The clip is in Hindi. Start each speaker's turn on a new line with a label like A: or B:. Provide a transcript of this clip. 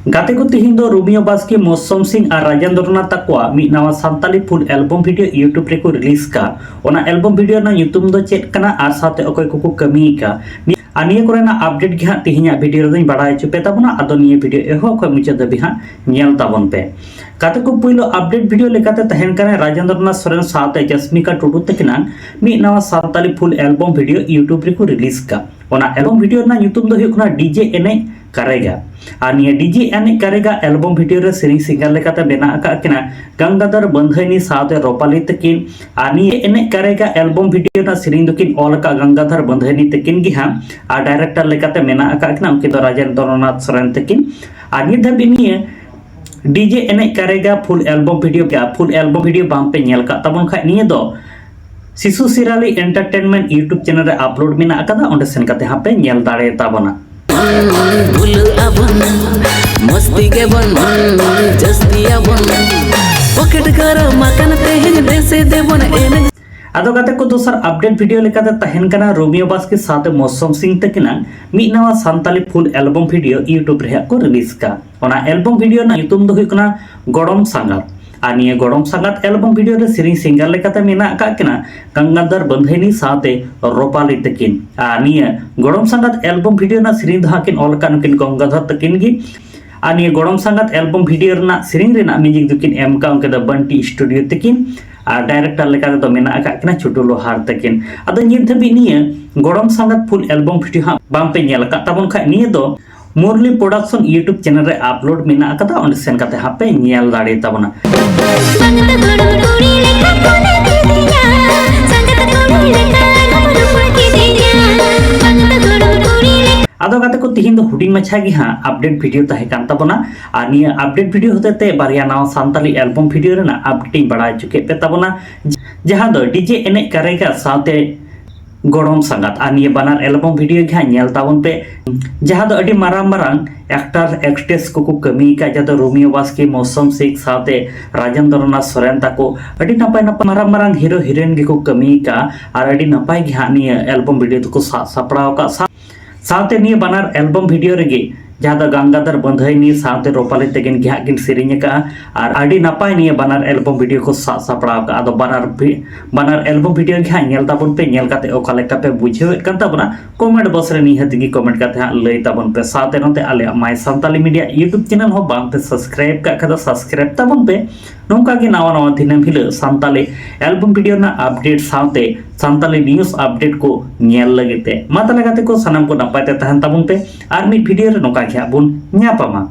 A: गाते को तिहिन दो रोमियो बास्के मौसम सिंह और राजेंद्रनाथ तकवा मी नवा सान्ताली फुल एल्बम वीडियो यूट्यूब रे को रिलीज का ओना एल्बम वीडियो ना यूट्यूब दो चेक कना आर साथे अकोय को कमी का आनिया कोरेना अपडेट गे हां तिहिना वीडियो रे बड़ाय चुपे ताबना आदो निये वीडियो एहो को मुचे दबि हां नेल ताबन पे गाते को पहिलो अपडेट वीडियो लेकाते तहन कने राजेंद्रनाथ सोरेन साथे जस्मिका टुडू तकिना मी नवा सान्ताली फुल एल्बम वीडियो यूट्यूब रे को रिलीज का ओना एल्बम वीडियो ना यूट्यूब दो हुकना डीजे एने करेगा और निया डीजे एने करेगा एल्बम वीडियो रे सिंगर सिंगर लेकाते बेना आका किना गंगाधर बंधनी साथे रोपाली तकिन और निया एने करेगा एल्बम वीडियो ना सिरिंग दकिन ऑल का गंगाधर बंधनी तकिन गी हां और डायरेक्टर लेकाते मेना आका किना उनके दो राजेंद्रनाथ सोरेन तकिन और निया धबि निया डीजे एने करेगा फुल एल्बम वीडियो बाम पे नेल का तबन खा निया दो शिशु सिराली एंटरटेनमेंट यूट्यूब चैनल रे अपलोड मेना आका ओंडे सेन काते हापे नेल दाड़े ताबना मस्ती के बन जस्ती बन पॉकेट कर मकान तेहन देसे देबन एने आदो गाते को दोसर अपडेट वीडियो लेकाते तहन कना रोमियो बास्के साथे मौसम सिंह तकिना मी नवा सान्ताली फुल एल्बम वीडियो यूट्यूब रे को रिलीज का ओना एल्बम वीडियो ना यूट्यूब दो हुकना गड़म सांगात और निये गड़म सांगात एल्बम वीडियो रे सिरिंग सिंगर लेकाते मेना का किना गंगाधर बंधनी साथे रोपाली तकिन और निये गड़म सांगात एल्बम वीडियो ना सिरिंग धाकिन ऑल का नकिन गंगाधर तकिन गी और निये गड़म सांगात एल्बम वीडियो ना सिरिंग रे ना म्यूजिक दुकिन एम का उनके द बंटी स्टूडियो तकिन और डायरेक्टर लेका तो मेना का किना छोटू लोहार तकिन अदो नित धबि निये गड़म सांगात फुल एल्बम वीडियो हा बाम पे नेल का तबन खा निये दो मुरली प्रोडक्शन यूट्यूब चैनल रे अपलोड मेना आकदा ओंडे सेन काते हापे नेल दाड़े ताबना आदो गाते को तिहिन दो हुडिंग मछा गी हां अपडेट वीडियो तहे कान ताबना और निया अपडेट वीडियो होते ते बारिया नाव सान्ताली एल्बम वीडियो रे ना अपडेट बड़ा चुके पे ताबना जहां दो डीजे एने करेगा साथे गड़म सांगात और निये बनार एल्बम वीडियो घा नेल ताबन पे जहां दो अडी मारांग मारांग एक्टर एक्ट्रेस को कमी का जद रोमियो बास्के मौसम सिंह साथे राजेंद्रनाथ सोरेन ताको अडी नपाय नपाय मारांग मारांग हीरो हीरोइन गे को कमी का और अडी नपाय घा निये एल्बम वीडियो तो को सपड़ाव का साथे निये बनार एल्बम वीडियो रेगे जहां दो गंगाधर बंधनी साथे रोपाली तकिन गे हां किन सिरिंग का और अडी नपाय निये बनार एल्बम वीडियो को सपड़ाव का आदो बनार एल्बम वीडियो गे हां नेल ताबन पे नेल काते ओका लेका पे बुझेव कान ताबना कमेंट बॉक्स रे निहत गी कमेंट काते हां लई ताबन पे साथे नते आले माय सान्ताली मीडिया यूट्यूब चैनल हो बाम पे सब्सक्राइब का खदा सब्सक्राइब ताबन पे नोंका गे नावा नावा दिनम हिलो सान्ताली एल्बम वीडियो ना अपडेट साथे सान्ताली न्यूज़ अपडेट को नेल लगते माता लगाते को सनम को नपायते तहन ताबन पे आर मी वीडियो रे नोका गे बुन न्यापामा।